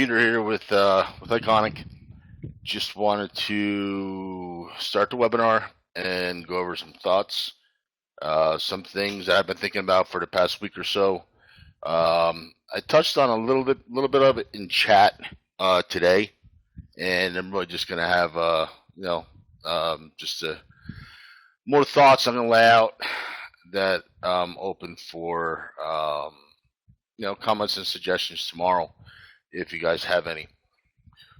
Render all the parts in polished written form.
Peter here with Iconic. Just wanted to start the webinar and go over some thoughts, some things that I've been thinking about for the past week or so. I touched on a little bit of it in chat today, and I'm really just going to have just more thoughts on the layout that open for comments and suggestions tomorrow, if you guys have any.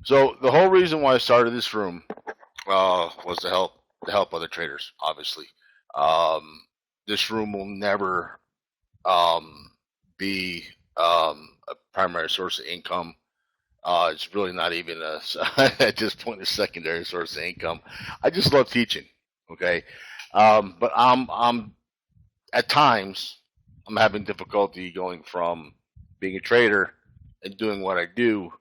So the whole reason why I started this room was to help other traders. Obviously, this room will never be a primary source of income. It's really not even at this point a secondary source of income. I just love teaching. Okay, but I'm at times I'm having difficulty going from being a trader and doing what I do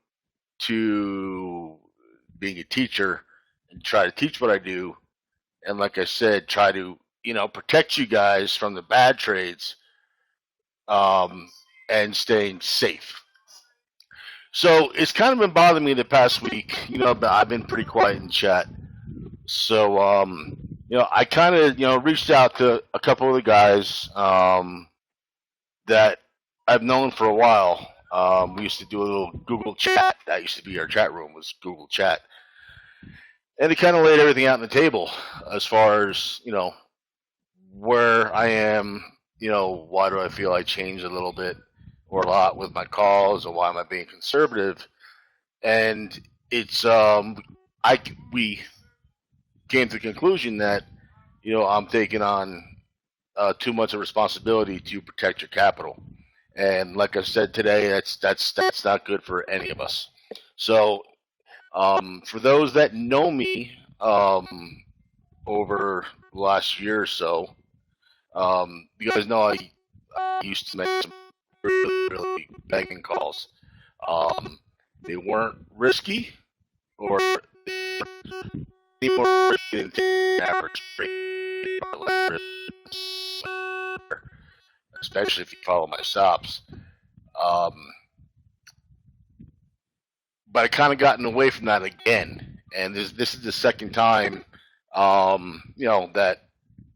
to being a teacher and try to teach what I do. And like I said, try to, protect you guys from the bad trades and staying safe. So it's kind of been bothering me the past week. I've been pretty quiet in chat. So, I kind of, reached out to a couple of the guys that I've known for a while. We used to do a little Google chat. That used to be our chat room, was Google Chat. And they kind of laid everything out on the table as far as, where I am, why do I feel I changed a little bit or a lot with my calls, or why am I being conservative? And it's, we came to the conclusion that, I'm taking on too much of responsibility to protect your capital. And like I said today, that's not good for any of us. So for those that know me over the last year or so, you guys know I used to make some really begging calls. They weren't risky, or they more risky than the average rate, especially if you follow my stops. But I kind of gotten away from that again, and this is the second time, that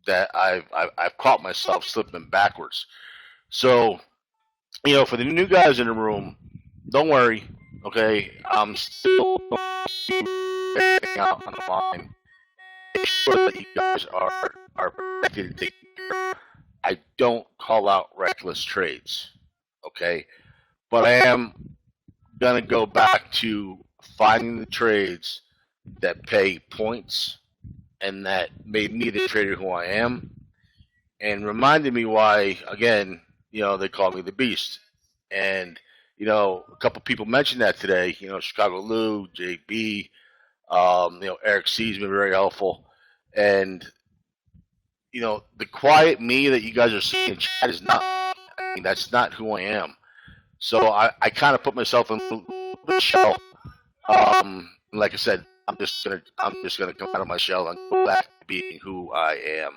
I've caught myself slipping backwards. So, for the new guys in the room, don't worry. Okay, I'm still out on the line. Make sure that you guys are protected and taken care of. I don't call out reckless trades, okay? But I am going to go back to finding the trades that pay points and that made me the trader who I am, and reminded me why, again, they call me the Beast. And, a couple people mentioned that today, Chicago Lou, JB, Eric C's been very helpful. And, the quiet me that you guys are seeing in chat is that's not who I am. So I kind of put myself in the shell. Like I said, I'm just gonna come out of my shell and go back to being who I am,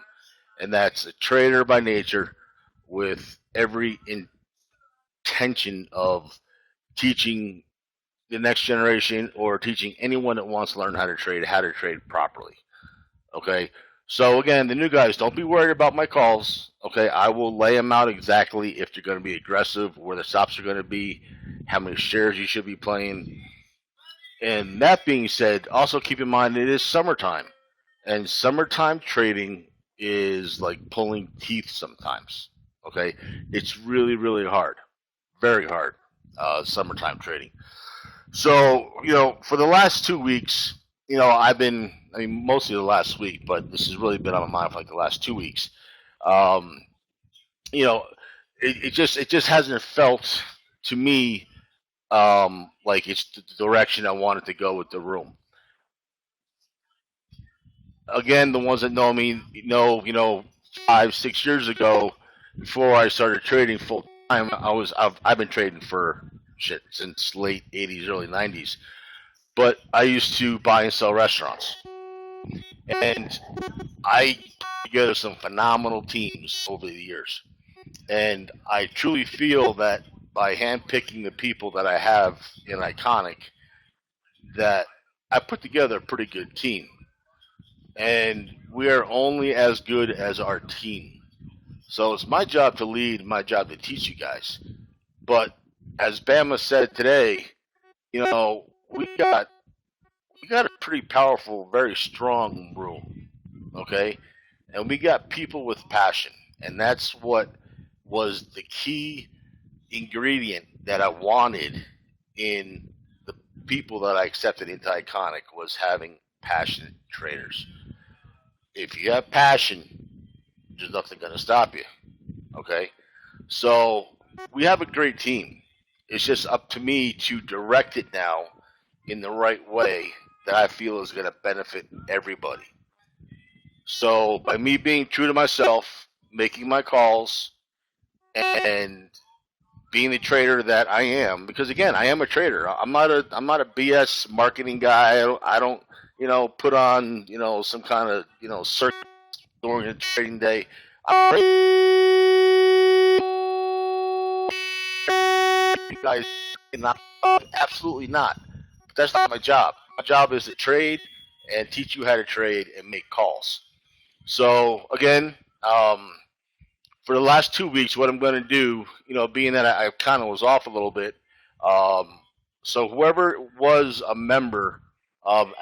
and that's a trader by nature, with every intention of teaching the next generation, or teaching anyone that wants to learn how to trade properly. Okay. So again, the new guys, don't be worried about my calls. Okay, I will lay them out exactly if you're going to be aggressive, where the stops are going to be, how many shares you should be playing. And that being said, also keep in mind it is summertime, and summertime trading is like pulling teeth sometimes. Okay, it's really, really hard, very hard, summertime trading. So for the last 2 weeks, mostly the last week, but this has really been on my mind for like the last 2 weeks. It just hasn't felt to me like it's the direction I wanted to go with the room. Again, the ones that know me know, 5-6 years ago, before I started trading full time, I've been trading for since late 80s, early 90s. But I used to buy and sell restaurants, and I put together some phenomenal teams over the years. And I truly feel that by handpicking the people that I have in Iconic, that I put together a pretty good team. And we are only as good as our team. So it's my job to lead, my job to teach you guys. But as Bama said today, we got a pretty powerful, very strong room, okay? And we got people with passion, and that's what was the key ingredient that I wanted in the people that I accepted into Iconic, was having passionate traders. If you have passion, there's nothing going to stop you, okay? So we have a great team. It's just up to me to direct it now in the right way that I feel is going to benefit everybody. So by me being true to myself, making my calls, and being the trader that I am, because again, I am a trader. I'm not a BS marketing guy. I don't put on some kind of circus during a trading day. You guys, not, absolutely not. But that's not my job. My job is to trade and teach you how to trade and make calls. So again, for the last 2 weeks, what I'm going to do, being that I kind of was off a little bit, so whoever was a member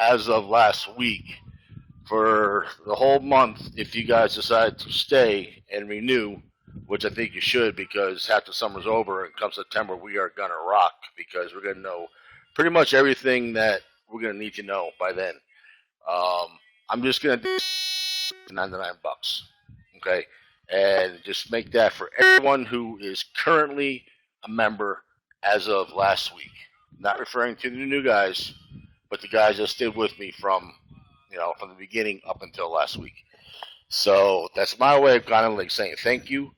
as of last week, for the whole month, if you guys decide to stay and renew, which I think you should, because after summer's over and come September, we are going to rock, because we're going to know pretty much everything that we're going to need to know by then. I'm just going to do $99, okay? And just make that for everyone who is currently a member as of last week. Not referring to the new guys, but the guys that stayed with me from the beginning up until last week. So that's my way of kind of like saying thank you.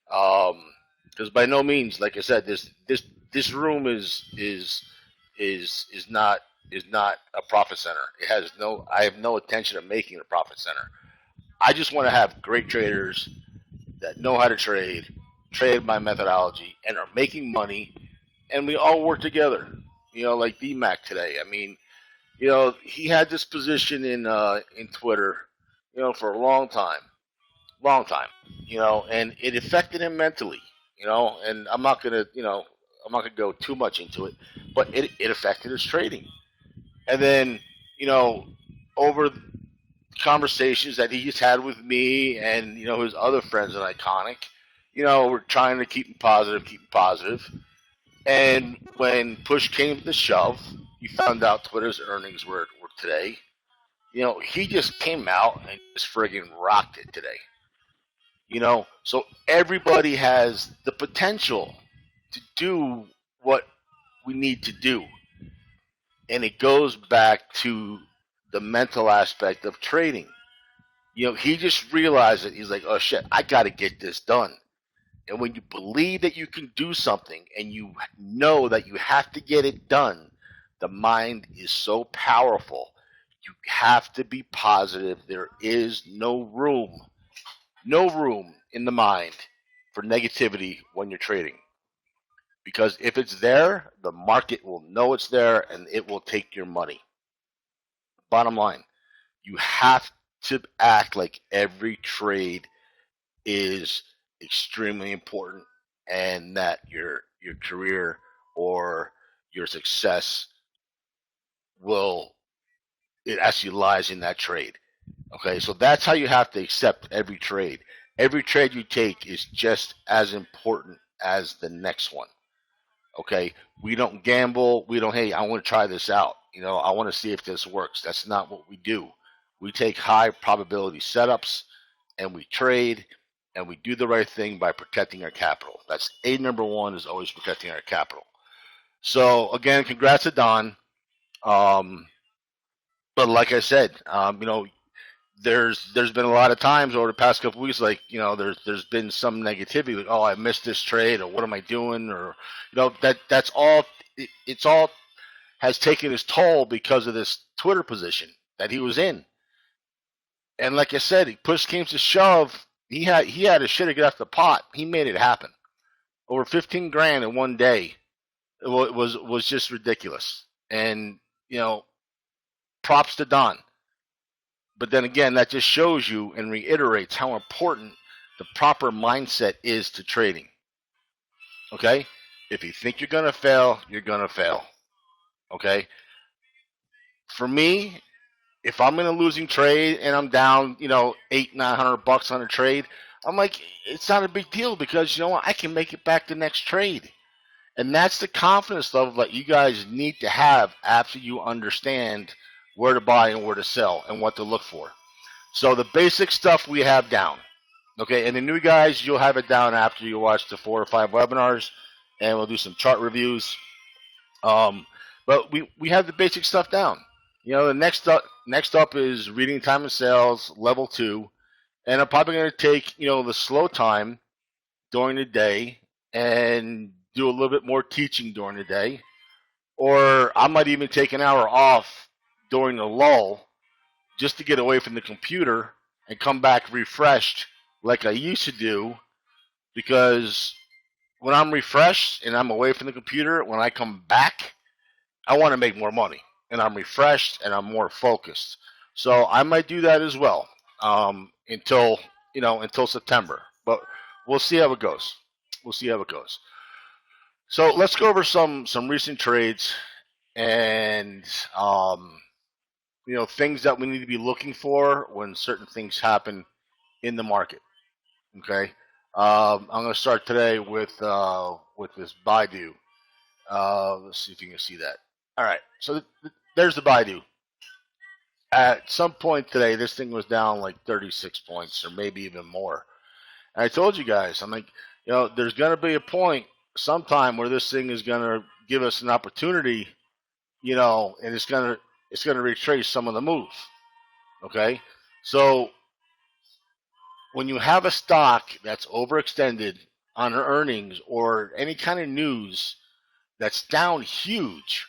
Because by no means, like I said, this room is not a profit center. I have no intention of making it a profit center. I just want to have great traders that know how to trade my methodology, and are making money, and we all work together. Like DMAC today. I mean, he had this position in Twitter, for a long time, and it affected him mentally, and I'm not gonna go too much into it, but it affected his trading. And then, over conversations that he's had with me and, his other friends at Iconic, we're trying to keep him positive. And when push came to shove, you found out Twitter's earnings were today. He just came out and just friggin' rocked it today. So everybody has the potential to do what we need to do. And it goes back to the mental aspect of trading. He just realized it. He's like, oh shit, I got to get this done. And when you believe that you can do something and you know that you have to get it done, the mind is so powerful. You have to be positive. There is no room in the mind for negativity when you're trading. Because if it's there, the market will know it's there and it will take your money. Bottom line, you have to act like every trade is extremely important, and that your career or your success it actually lies in that trade. Okay, so that's how you have to accept every trade. Every trade you take is just as important as the next one. Okay, we don't gamble. We don't, hey, I want to try this out. I want to see if this works. That's not what we do. We take high probability setups and we trade, and we do the right thing by protecting our capital. That's number one, is always protecting our capital. So again, congrats to Don. But like I said, there's been a lot of times over the past couple of weeks, like, there's been some negativity, like, oh, I missed this trade, or what am I doing, or that's all. It's all has taken its toll because of this Twitter position that he was in. And like I said, push came to shove. He had a shit to get off the pot. He made it happen. over 15 grand in one day. It was just ridiculous. And props to Don. But then again, that just shows you and reiterates how important the proper mindset is to trading. Okay? If you think you're going to fail, you're going to fail. Okay? For me, if I'm in a losing trade and I'm down, $800-900 on a trade, I'm like, it's not a big deal because you know what? I can make it back the next trade. And that's the confidence level that you guys need to have after you understand where to buy and where to sell and what to look for. So the basic stuff we have down. Okay, and the new guys, you'll have it down after you watch the 4 or 5 webinars, and we'll do some chart reviews. But we have the basic stuff down. The next up is reading time and sales, level 2. And I'm probably going to take, the slow time during the day and do a little bit more teaching during the day. Or I might even take an hour off during the lull just to get away from the computer and come back refreshed like I used to do, because when I'm refreshed and I'm away from the computer, when I come back, I want to make more money. And I'm refreshed and I'm more focused. So I might do that as well until September. But we'll see how it goes. So let's go over some recent trades and things that we need to be looking for when certain things happen in the market. Okay, I'm going to start today with this Baidu. Let's see if you can see that. All right, so there's the Baidu. At some point today, this thing was down like 36 points or maybe even more. And I told you guys, I'm like, there's going to be a point sometime where this thing is going to give us an opportunity, and it's going to retrace some of the moves. Okay, so when you have a stock that's overextended on earnings or any kind of news that's down huge,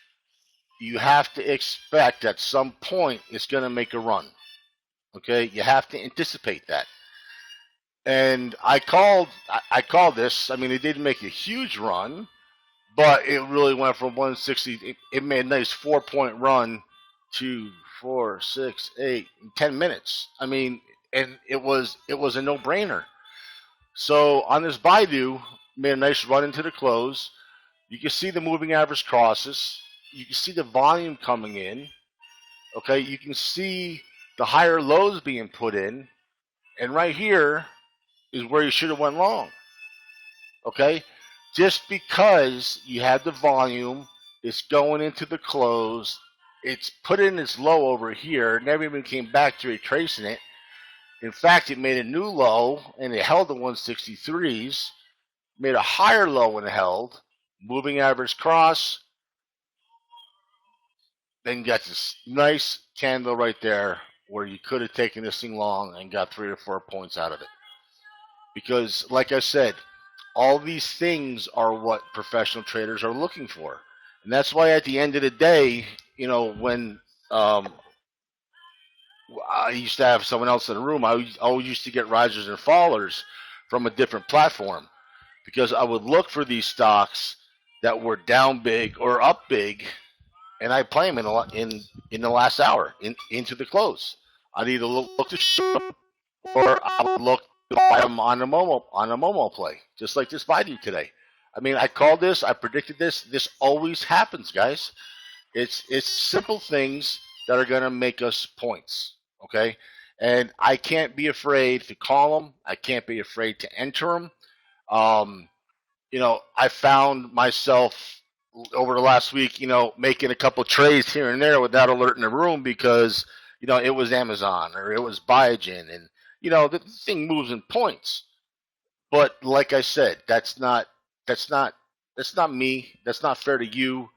you have to expect at some point it's going to make a run. Okay, you have to anticipate that. And I called this. I mean, it didn't make a huge run, but it really went from 160. It made a nice 4-point run to 4, 6, 8, 10 minutes. I mean, and it was a no-brainer. So on this Baidu, made a nice run into the close. You can see the moving average crosses. You can see the volume coming in. Okay, you can see the higher lows being put in, and right here is where you should have went long. Okay, just because you had the volume, it's going into the close. It's put in its low over here. Never even came back to retracing it. In fact, it made a new low and it held the 163s. Made a higher low and held. Moving average cross. Then you got this nice candle right there where you could have taken this thing long and got 3 or 4 points out of it. Because, like I said, all these things are what professional traders are looking for. And that's why at the end of the day, when I used to have someone else in the room, I always used to get risers and fallers from a different platform, because I would look for these stocks that were down big or up big, and I play them in the last hour into the close. I'd either look to short them, or I would look to buy them on a Momo play, just like this Baidu today. I mean, I called this, I predicted this. This always happens, guys. It's simple things that are going to make us points, okay? And I can't be afraid to call them. I can't be afraid to enter them. I found myself over the last week, making a couple trades here and there without alerting the room because, it was Amazon or it was Biogen, and, the thing moves in points. But like I said, that's not me. That's not fair to you.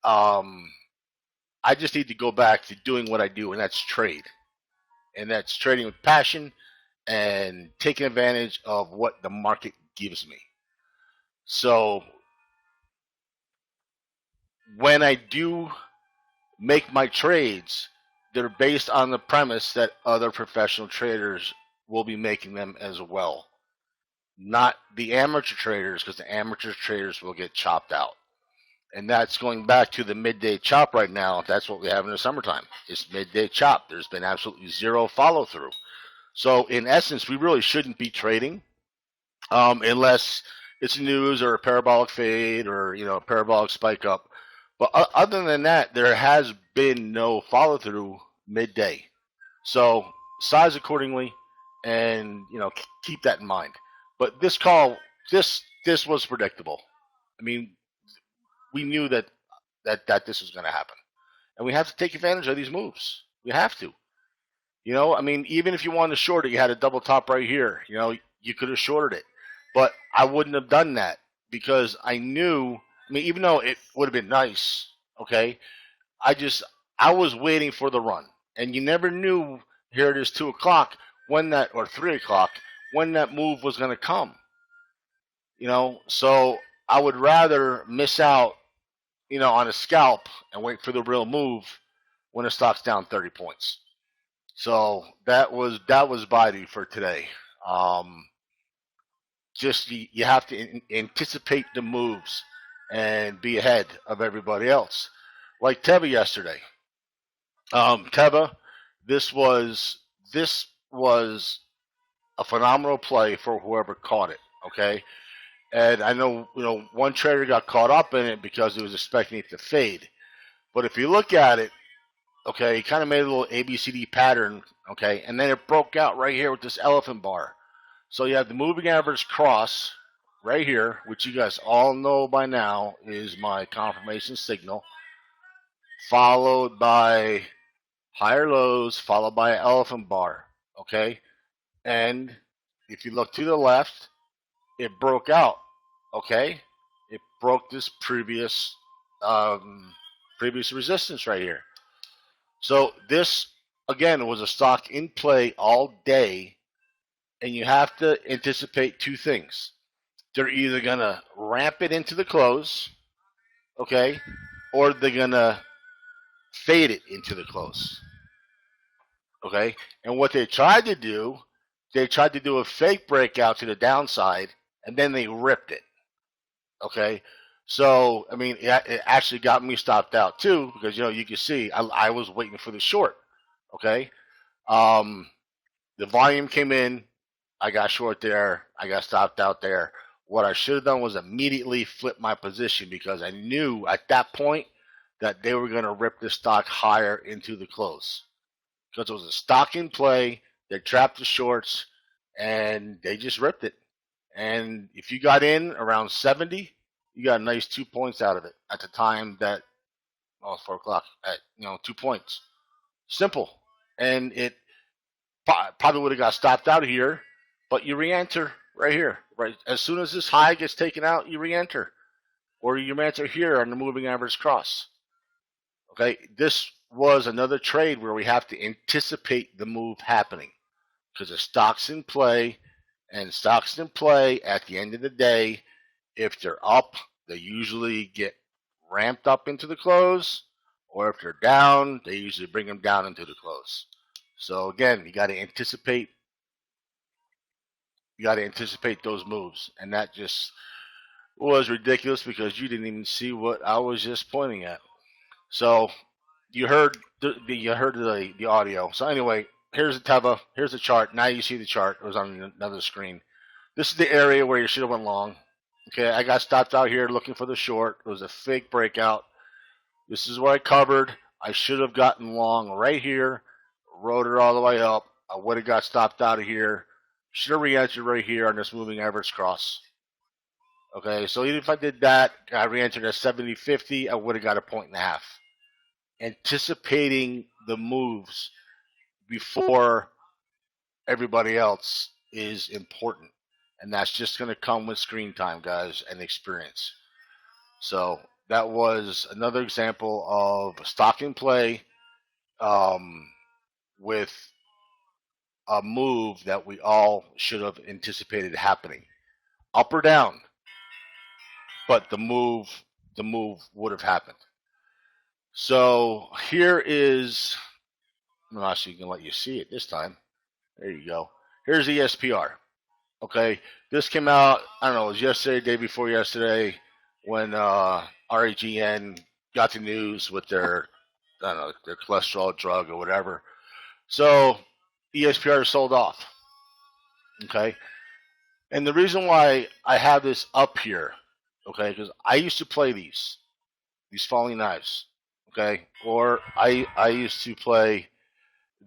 I just need to go back to doing what I do, and that's trade. And that's trading with passion and taking advantage of what the market gives me. So when I do make my trades, they're based on the premise that other professional traders will be making them as well. not the amateur traders, because the amateur traders will get chopped out. And that's going back to the midday chop right now. That's what we have in the summertime. It's midday chop. There's been absolutely zero follow through. So in essence, we really shouldn't be trading unless it's news or a parabolic fade or a parabolic spike up. But other than that, there has been no follow through midday. So size accordingly, and keep that in mind. But this call, this was predictable. I mean, we knew that this was going to happen, and we have to take advantage of these moves. We have to. I mean, even if you wanted to short it, you had a double top right here. You could have shorted it, but I wouldn't have done that because I knew. I mean, even though it would have been nice, okay, I was waiting for the run, and you never knew. Here it is, 2:00 or 3:00 when that move was going to come. So I would rather miss out, on a scalp and wait for the real move when the stock's down 30 points. So that was Baidu for today. Just you have to anticipate the moves and be ahead of everybody else. Like Teva yesterday. Teva, this was a phenomenal play for whoever caught it. Okay. And I know, one trader got caught up in it because he was expecting it to fade. But if you look at it, okay, he kind of made a little ABCD pattern, okay, and then it broke out right here with this elephant bar. So you have the moving average cross right here, which you guys all know by now is my confirmation signal, followed by higher lows, followed by an elephant bar, okay? And if you look to the left, it broke out, okay? It broke this previous resistance right here. So this, again, was a stock in play all day, and you have to anticipate two things. They're either going to ramp it into the close, okay, or they're going to fade it into the close, okay? And what they tried to do a fake breakout to the downside, and then they ripped it, okay? So, I mean, it actually got me stopped out too because, you can see I was waiting for the short, okay? The volume came in. I got short there. I got stopped out there. What I should have done was immediately flip my position because I knew at that point that they were going to rip the stock higher into the close because it was a stock in play. They trapped the shorts, and they just ripped it. And if you got in around 70, you got a nice 2 points out of it at the time that, 4:00 at, 2 points. Simple. And it probably would have got stopped out of here, but you re-enter right here. Right as soon as this high gets taken out, you re-enter. Or you re-enter here on the moving average cross. Okay, this was another trade where we have to anticipate the move happening because the stock's in play, and stocks in play at the end of the day, if they're up, they usually get ramped up into the close, or if they're down, they usually bring them down into the close. So again, you got to anticipate those moves, and that just was ridiculous because you didn't even see what I was just pointing at. So you heard the audio. So anyway, here's the Teva. Here's the chart. Now you see the chart. It was on another screen. This is the area where you should have went long. Okay, I got stopped out here looking for the short. It was a fake breakout. This is where I covered. I should have gotten long right here, rode it all the way up. I would have got stopped out of here. Should have re-entered right here on this moving average cross. Okay, so even if I did that, I re-entered at 70.50, I would have got a 1.5. Anticipating the moves before everybody else is important. And that's just going to come with screen time, guys, and experience. So that was another example of stock in play with a move that we all should have anticipated happening. Up or down, but the move would have happened. So here is, I'm actually going to let you see it this time. There you go. Here's ESPR. Okay, this came out. I don't know. It was yesterday, day before yesterday, when REGN got the news with their, I don't know, their cholesterol drug or whatever. So ESPR sold off. Okay, and the reason why I have this up here, okay, because I used to play these falling knives, okay, or I used to play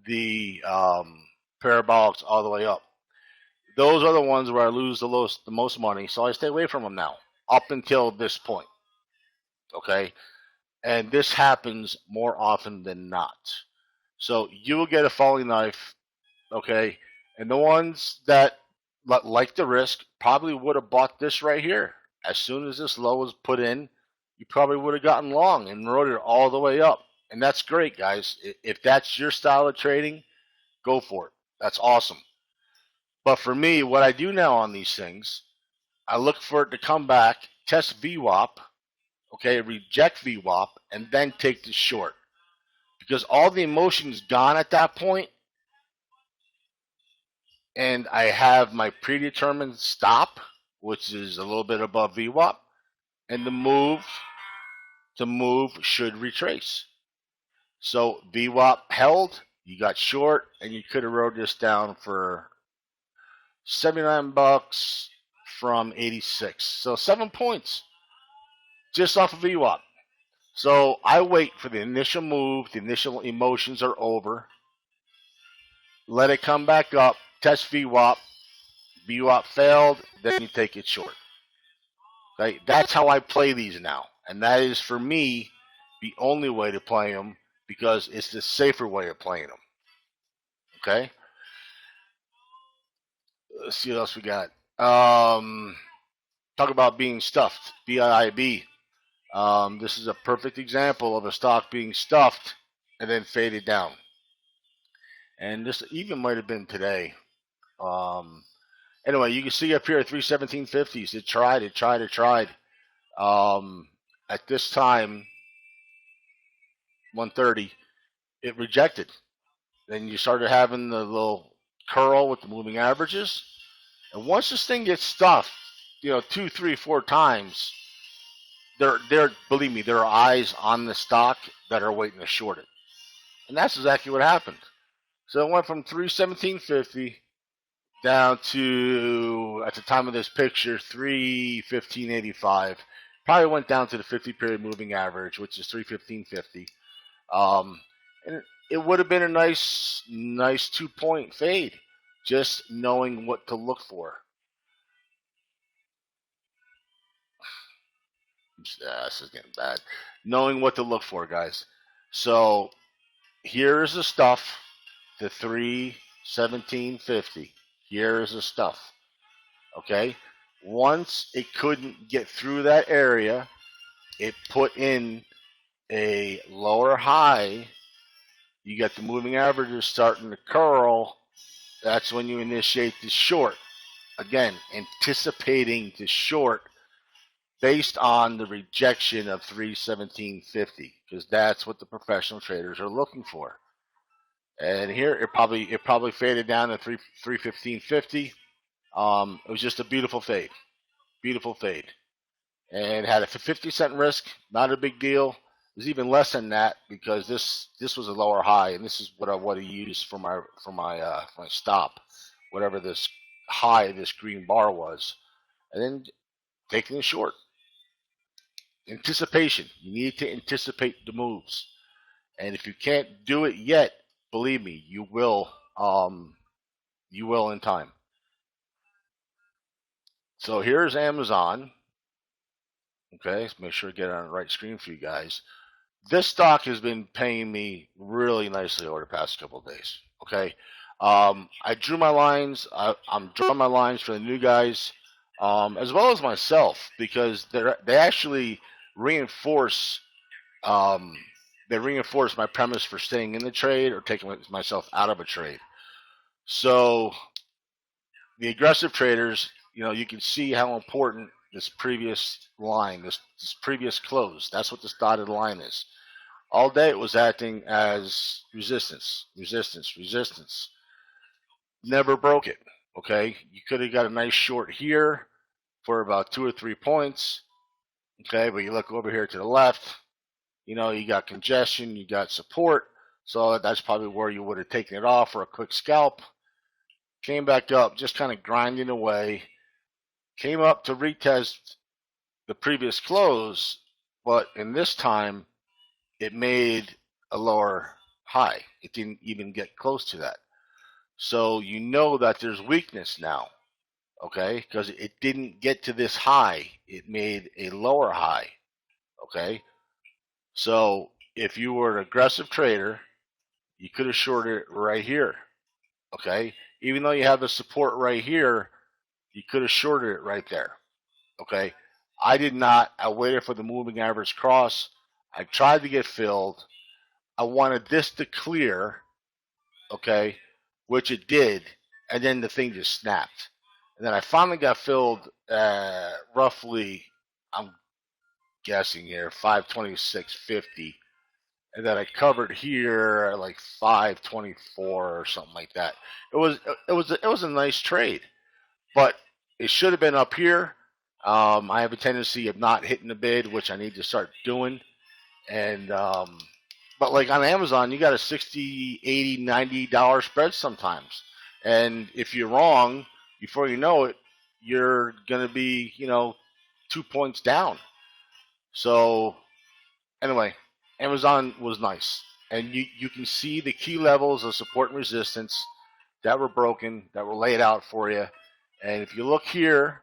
the parabolics all the way up. Those are the ones where I lose the most money, so I stay away from them now up until this point, okay. And this happens more often than not. So you will get a falling knife, okay, and the ones that like the risk probably would have bought this right here. As soon as this low was put in, you probably would have gotten long and rode it all the way up. And that's great, guys. If that's your style of trading, go for it. That's awesome. But for me, what I do now on these things, I look for it to come back, test VWAP, okay, reject VWAP, and then take the short. Because all the emotion is gone at that point, and I have my predetermined stop, which is a little bit above VWAP, and the move should retrace. So VWAP held, you got short, and you could have rode this down for $79 from 86. So 7 points just off of VWAP. So I wait for the initial move, the initial emotions are over, let it come back up, test VWAP. VWAP failed, then you take it short. Right? That's how I play these now. And that is, for me, the only way to play them because it's the safer way of playing them. Okay? Let's see what else we got. Talk about being stuffed. BIIB. This is a perfect example of a stock being stuffed and then faded down. And this even might have been today. Anyway, you can see up here at 317.50s. It tried. At this time, 130, it rejected. Then you started having the little curl with the moving averages. And once this thing gets stuffed, 2, 3, 4 times, believe me, there are eyes on the stock that are waiting to short it. And that's exactly what happened. So it went from 317.50 down to, at the time of this picture, 315.85. Probably went down to the 50-period moving average, which is 315.50. And it would have been a nice 2-point fade, just knowing what to look for. This is getting bad. Knowing what to look for, guys. So here's the stuff, the 317.50. Here's the stuff. Okay? Once it couldn't get through that area, it put in a lower high. You got the moving averages starting to curl. That's when you initiate the short. Again, anticipating the short based on the rejection of 317.50, because that's what the professional traders are looking for. And here it probably faded down to 315.50. It was just a beautiful fade, and had a 50-cent risk. Not a big deal. It was even less than that because this was a lower high, and this is what I want to use for my stop, whatever this high, this green bar was, and then taking it short. Anticipation. You need to anticipate the moves, and if you can't do it yet, believe me, you will. You will in time. So here's Amazon. Okay, let's make sure I get it on the right screen for you guys. This stock has been paying me really nicely over the past couple of days. Okay, I drew my lines. I'm drawing my lines for the new guys, as well as myself, because they actually reinforce my premise for staying in the trade or taking myself out of a trade. So the aggressive traders, you can see how important this previous line, this previous close, that's what this dotted line is. All day it was acting as resistance. Never broke it. Okay, you could have got a nice short here for about 2 or 3 points. Okay, but you look over here to the left, you know, you got congestion, you got support, so that's probably where you would have taken it off for a quick scalp. Came back up, just kind of grinding away. Came up to retest the previous close, but in this time, it made a lower high. It didn't even get close to that. So you know that there's weakness now, okay? Because it didn't get to this high. It made a lower high, okay? So if you were an aggressive trader, you could have shorted it right here, okay? Even though you have the support right here, you could have shorted it right there, okay? I did not. I waited for the moving average cross. I tried to get filled. I wanted this to clear, okay, which it did, and then the thing just snapped. And then I finally got filled roughly, I'm guessing here, 526.50. And then I covered here at like 524 or something like that. It was a nice trade, but it should have been up here. I have a tendency of not hitting the bid, which I need to start doing. And but like on Amazon, you got a $60, $80, $90 spread sometimes. And if you're wrong, before you know it, you're going to be, 2 points down. So anyway, Amazon was nice. And you can see the key levels of support and resistance that were broken, that were laid out for you. And if you look here,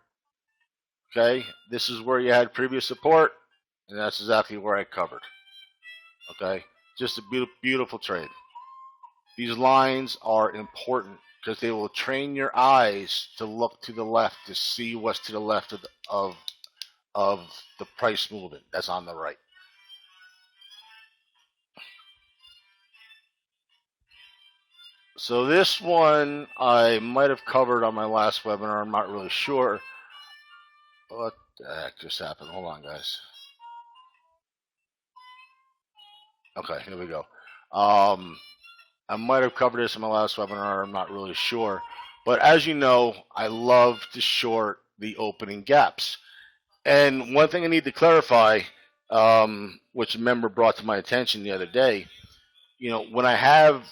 okay, this is where you had previous support, and that's exactly where I covered. Okay, just a beautiful trade. These lines are important because they will train your eyes to look to the left to see what's to the left of the price movement that's on the right. So this one I might have covered on my last webinar. I'm not really sure. What the heck just happened? Hold on, guys. Okay, here we go. I might have covered this in my last webinar. I'm not really sure. But as you know, I love to short the opening gaps. And one thing I need to clarify, which a member brought to my attention the other day, when I have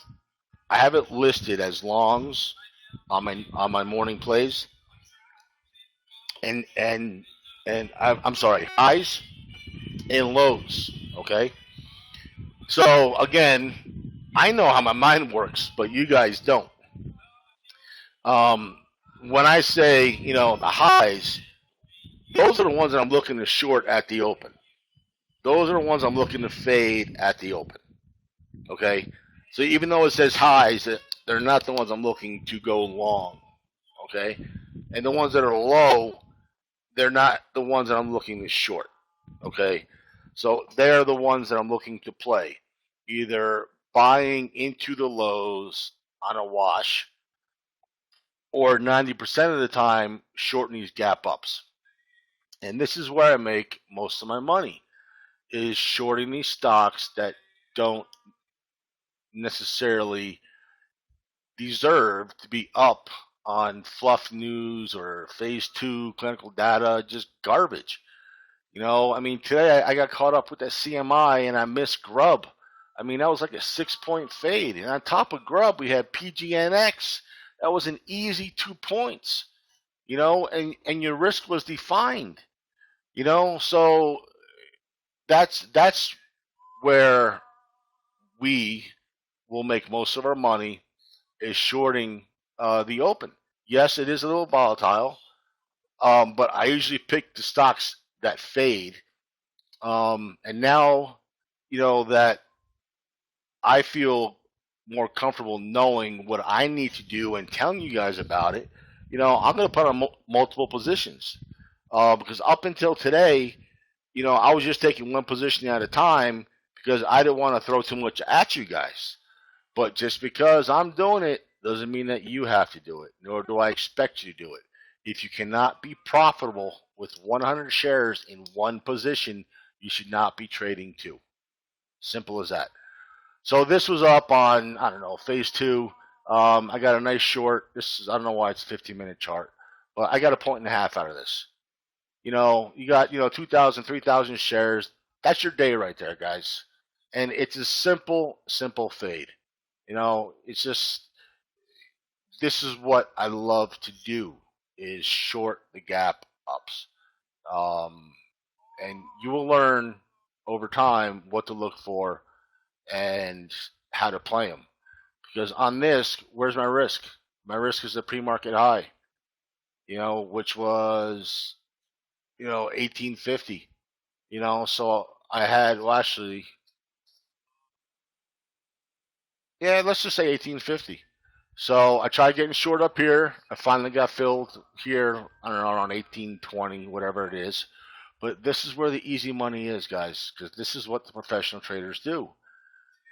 it listed as longs on my morning plays, and I'm sorry, highs and lows. Okay. So again, I know how my mind works, but you guys don't. When I say, the highs, those are the ones that I'm looking to short at the open. Those are the ones I'm looking to fade at the open. Okay? So even though it says highs, they're not the ones I'm looking to go long. Okay? And the ones that are low, they're not the ones that I'm looking to short. Okay? So they're the ones that I'm looking to play. Either buying into the lows on a wash, or 90% of the time shorting these gap ups. And this is where I make most of my money, is shorting these stocks that don't necessarily deserve to be up on fluff news or phase 2 clinical data, just garbage. Today I got caught up with that CMI and I missed Grub. That was like a 6-point fade. And on top of Grub, we had PGNX. That was an easy 2 points, and your risk was defined, so that's where we will make most of our money, is shorting the open. Yes, it is a little volatile, but I usually pick the stocks that fade. And now, that I feel more comfortable knowing what I need to do and telling you guys about it, I'm going to put on multiple positions. Because up until today, I was just taking one position at a time because I didn't want to throw too much at you guys. But just because I'm doing it doesn't mean that you have to do it, nor do I expect you to do it. If you cannot be profitable with 100 shares in one position, you should not be trading two. Simple as that. So this was up on, phase 2. I got a nice short. This is, I don't know why it's a 15-minute chart, but I got a point and a half out of this. You know, you got, 2,000, 3,000 shares. That's your day right there, guys. And it's a simple, simple fade. It's just, this is what I love to do, is short the gap ups. Um, and you will learn over time what to look for and how to play them. Because on this, where's my risk? My risk is the pre-market high, which was, 1850. So I had, well, actually, yeah, let's just say 1850. So I tried getting short up here. I finally got filled here, I don't know, around 1820, whatever it is. But this is where the easy money is, guys, because this is what the professional traders do.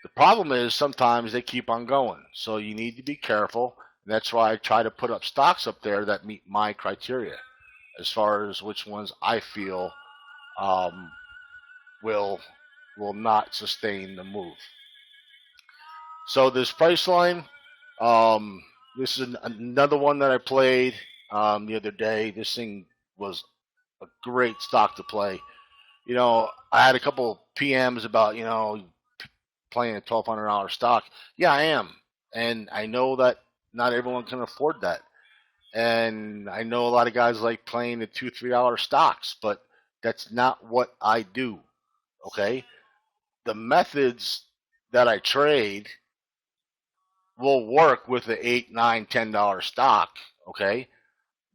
The problem is sometimes they keep on going. So you need to be careful. And that's why I try to put up stocks up there that meet my criteria as far as which ones I feel um, will not sustain the move. So this price line, this is another one that I played the other day. This thing was a great stock to play. I had a couple PMs about, playing a $1,200 stock. Yeah, I am. And I know that not everyone can afford that. And I know a lot of guys like playing the $2, $3 stocks, but that's not what I do. Okay? The methods that I trade will work with the $8, $9, $10 stock, okay?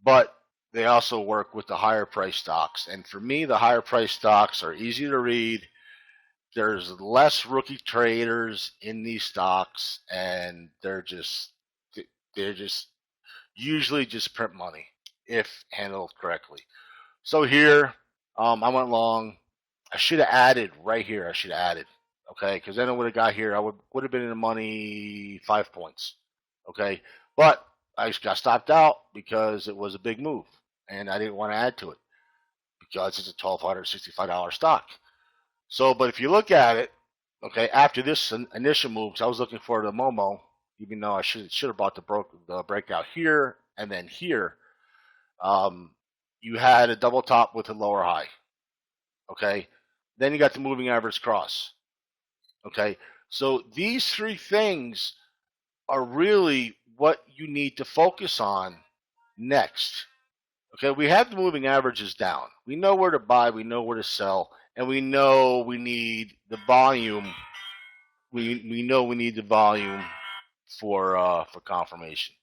But they also work with the higher price stocks. And for me, the higher price stocks are easy to read. There's less rookie traders in these stocks, and they're just usually just print money if handled correctly. So here, I went long. I should have added right here. I should have added, okay, because then I would have got here. I would have been in the money 5 points, okay. But I just got stopped out because it was a big move, and I didn't want to add to it because it's a $1,265 stock. So, but if you look at it, okay, after this initial move, I was looking for the Momo, even though I should have bought the breakout here and then here. You had a double top with a lower high, okay. Then you got the moving average cross, okay. So these three things are really what you need to focus on next. Okay, we have the moving averages down. We know where to buy, we know where to sell, and we know we need the volume. We know we need the volume for confirmation.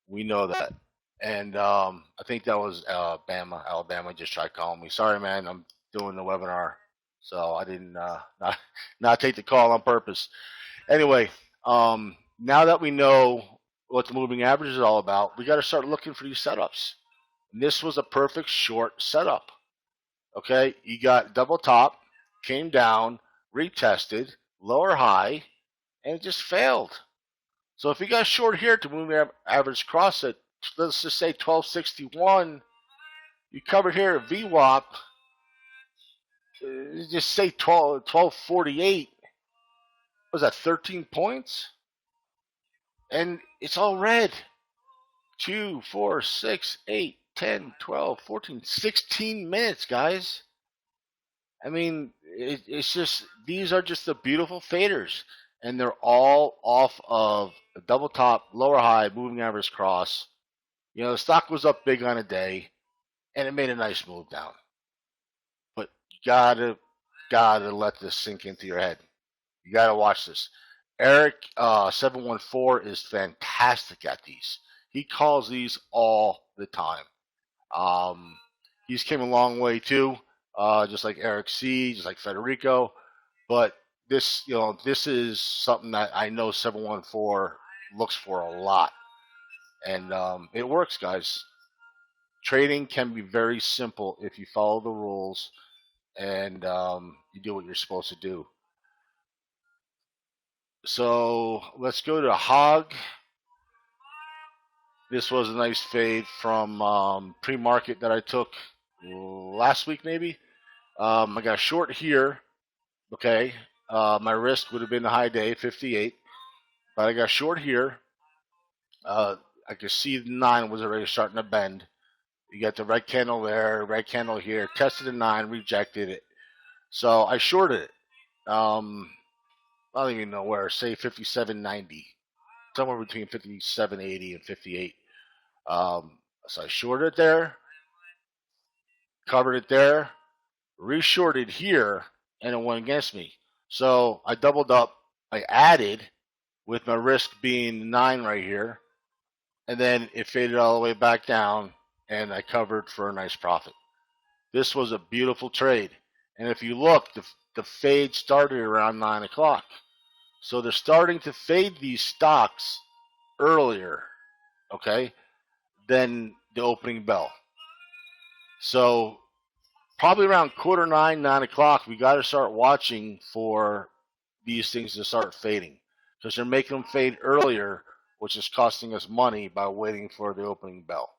We know that, and I think that was Alabama just tried calling me. Sorry, man, I'm doing the webinar, so I didn't not take the call on purpose. Anyway, now that we know what the moving average is all about, we got to start looking for these setups. And this was a perfect short setup. Okay, you got double top, came down, retested, lower high, and it just failed. So if you got short here to moving average cross at, let's just say 1261, you covered here at VWAP, just say 1248. Was that 13 points? And it's all red. 2, 4, 6, 8, 10, 12, 14, 16 minutes, guys. I mean, it's just, these are just the beautiful faders. And they're all off of a double top, lower high, moving average cross. The stock was up big on a day, and it made a nice move down. But you gotta let this sink into your head. You gotta watch this. Eric 714 is fantastic at these. He calls these all the time. He's came a long way too, just like Eric C, just like Federico. But this is something that I know 714 looks for a lot, and it works, guys. Trading can be very simple if you follow the rules and you do what you're supposed to do. So let's go to Hog. This was a nice fade from pre-market that I took last week, maybe. I got a short here. Okay, my risk would have been the high day, 58, but I got short here. I could see the 9 was already starting to bend. You got the red candle there, red candle here. Tested the 9, rejected it. So I shorted it. I don't even know where. Say 57.90, somewhere between 57.80 and 58. So I shorted it there, covered it there, reshorted here, and it went against me. So I doubled up. I added with my risk being 9 right here, and then it faded all the way back down, and I covered for a nice profit. This was a beautiful trade. And if you look, the fade started around 9 o'clock. So they're starting to fade these stocks earlier, okay, than the opening bell. So probably around 8:45, 9 o'clock, we got to start watching for these things to start fading, because they're making them fade earlier, which is costing us money by waiting for the opening bell.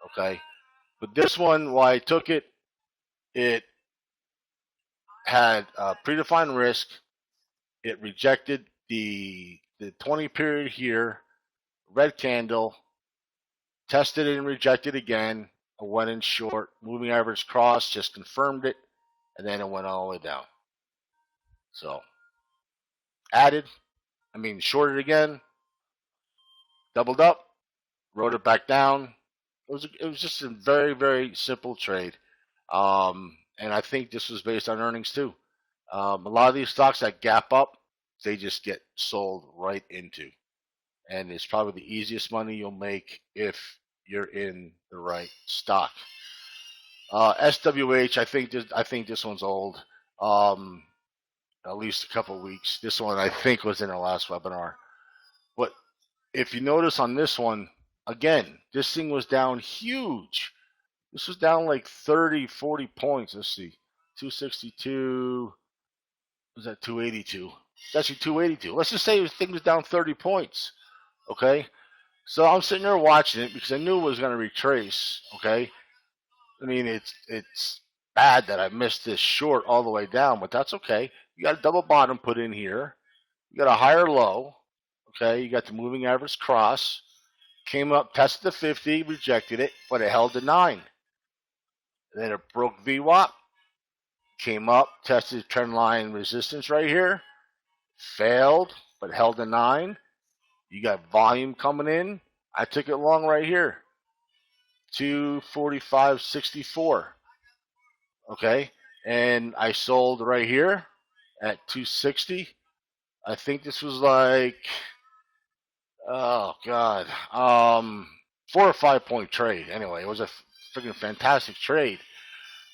Okay, but this one, why I took it, it had a predefined risk. It rejected the 20 period here, red candle, tested it and rejected again. I went in short, moving average cross, just confirmed it, and then it went all the way down. So shorted again, doubled up, wrote it back down. It was just a very, very simple trade. And I think this was based on earnings too. A lot of these stocks that gap up, they just get sold right into. And it's probably the easiest money you'll make if you're in the right stock. SWH, I think this one's old. At least a couple of weeks. This one I think was in our last webinar. But if you notice on this one, again, this thing was down huge. This was down like 30, 40 points. Let's see. 262. Was that 282? It's actually 282. Let's just say the thing was down 30 points. Okay? So I'm sitting there watching it because I knew it was going to retrace. Okay? I mean, it's bad that I missed this short all the way down, but that's okay. You got a double bottom put in here. You got a higher low. Okay? You got the moving average cross. Came up, tested the 50, rejected it, but it held the 9. Then it broke VWAP. Came up, tested trend line resistance right here. Failed, but held the 9. You got volume coming in. I took it long right here. 245.64. Okay? And I sold right here at 260. I think this was like, oh God, 4 or 5 point trade. Anyway, it was a freaking fantastic trade.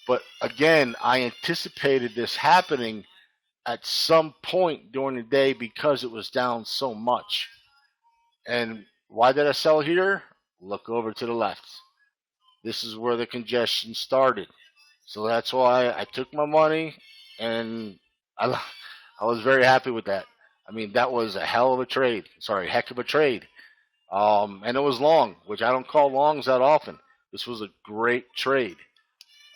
But again, I anticipated this happening at some point during the day because it was down so much. And why did I sell here? Look over to the left. This is where the congestion started. So that's why I took my money, and I was very happy with that. I mean, that was a hell of a trade. Heck of a trade. And it was long, which I don't call longs that often. This was a great trade.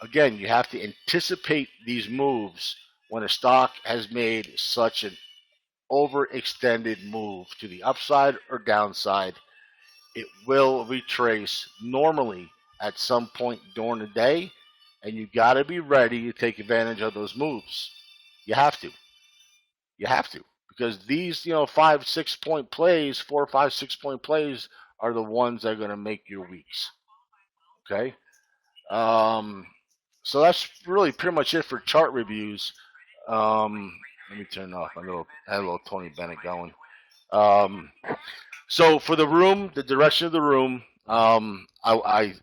Again, you have to anticipate these moves when a stock has made such an overextended move to the upside or downside. It will retrace normally at some point during the day, and you got to be ready to take advantage of those moves. You have to. You have to, because these 5, 6 point plays, 4, 5, 6 point plays are the ones that are going to make your weeks. Okay. So that's really pretty much it for chart reviews. Let me turn off my little Tony Bennett going. So for the room, the direction of the room, I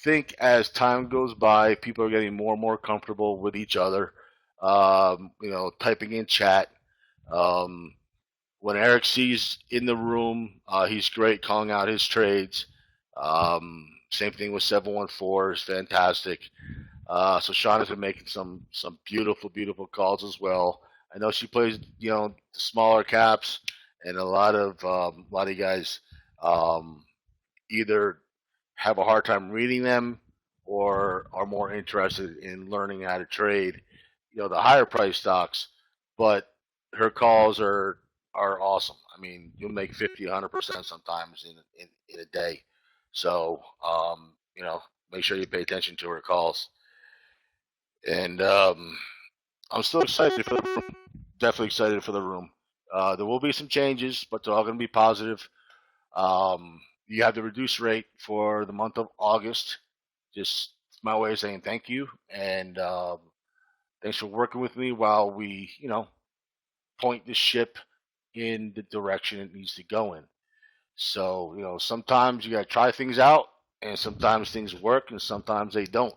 think as time goes by, people are getting more and more comfortable with each other. Typing in chat. When Eric sees in the room, he's great calling out his trades. Same thing with 714 is fantastic. So Sean has been making some beautiful, beautiful calls as well. I know she plays, the smaller caps, and a lot of you guys either have a hard time reading them or are more interested in learning how to trade, the higher price stocks. But her calls are are awesome. I mean, you'll make 50, 100% sometimes in a day. So, make sure you pay attention to her calls. And I'm still excited for the room. Definitely excited for the room. There will be some changes, but they're all going to be positive. You have the reduced rate for the month of August. Just my way of saying thank you. And thanks for working with me while we, point the ship in the direction it needs to go in. So, sometimes you got to try things out, and sometimes things work, and sometimes they don't.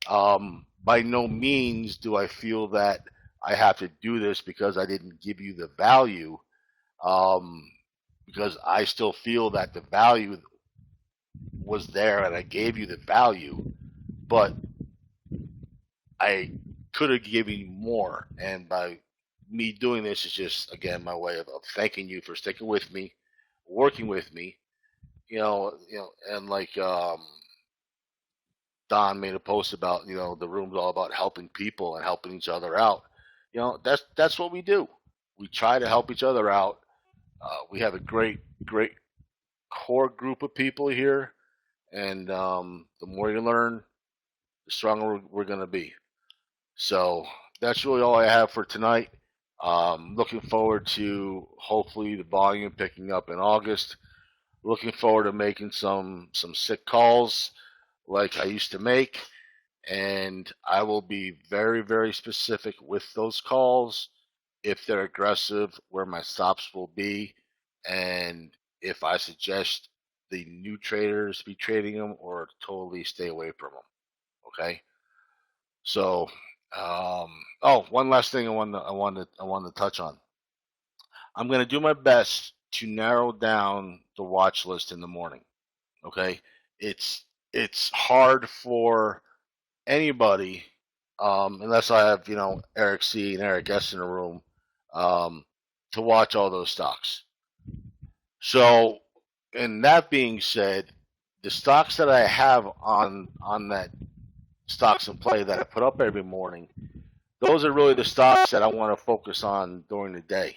By no means do I feel that I have to do this because I didn't give you the value, because I still feel that the value was there and I gave you the value, but I could have given you more. And by me doing this is just, again, my way of thanking you for sticking with me, working with me, and like Don made a post about, the room's all about helping people and helping each other out. That's what we do. We try to help each other out. We have a great core group of people here, and the more you learn, the stronger we're going to be. So that's really all I have for tonight. Looking forward to hopefully the volume picking up in August. Looking forward to making some sick calls like I used to make, and I will be very, very specific with those calls. If they're aggressive, where my stops will be, and if I suggest the new traders be trading them or totally stay away from them. Okay. So, one last thing I wanted to touch on. I'm going to do my best to narrow down the watch list in the morning. Okay, it's hard for anybody, unless I have Eric C and Eric S in the room, to watch all those stocks. So, and that being said, the stocks that I have on that stocks in play that I put up every morning, those are really the stocks that I want to focus on during the day.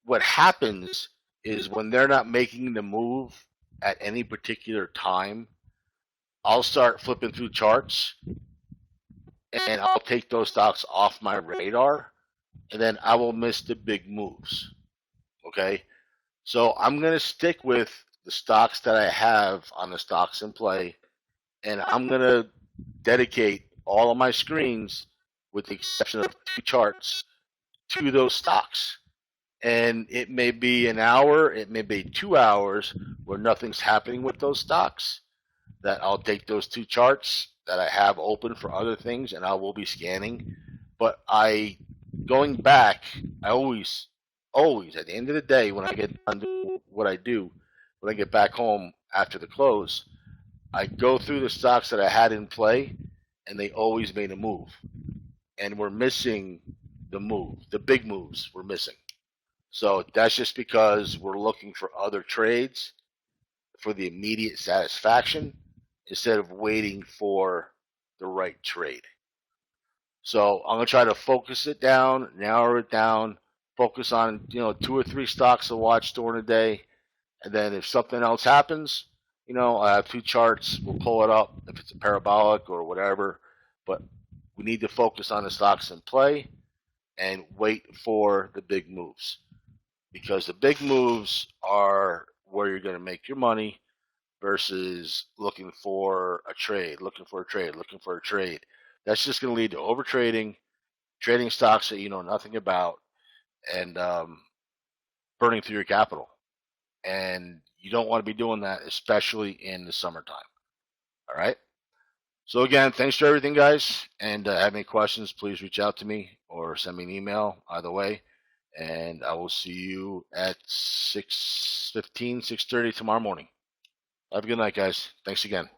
What happens is when they're not making the move at any particular time, I'll start flipping through charts and I'll take those stocks off my radar, and then I will miss the big moves. Okay? So I'm going to stick with the stocks that I have on the stocks in play, and I'm going to dedicate all of my screens, with the exception of 2 charts, to those stocks. And it may be an hour, it may be 2 hours where nothing's happening with those stocks, that I'll take those 2 charts that I have open for other things and I will be scanning. But going back, I always, at the end of the day, when I get done doing what I do, when I get back home after the close, I go through the stocks that I had in play, and they always made a move. And we're missing the move. The big moves we're missing. So that's just because we're looking for other trades for the immediate satisfaction instead of waiting for the right trade. So I'm going to try to focus it down, narrow it down, focus on 2 or 3 stocks to watch during the day. And then if something else happens, I have 2 charts. We'll pull it up if it's a parabolic or whatever. But we need to focus on the stocks in play and wait for the big moves. Because the big moves are where you're going to make your money versus looking for a trade. That's just going to lead to overtrading, trading stocks that you know nothing about, and burning through your capital. And you don't want to be doing that, especially in the summertime. All right? So again, thanks for everything, guys. And have any questions, please reach out to me or send me an email, either way. And I will see you at 6:30 tomorrow morning. Have a good night, guys. Thanks again.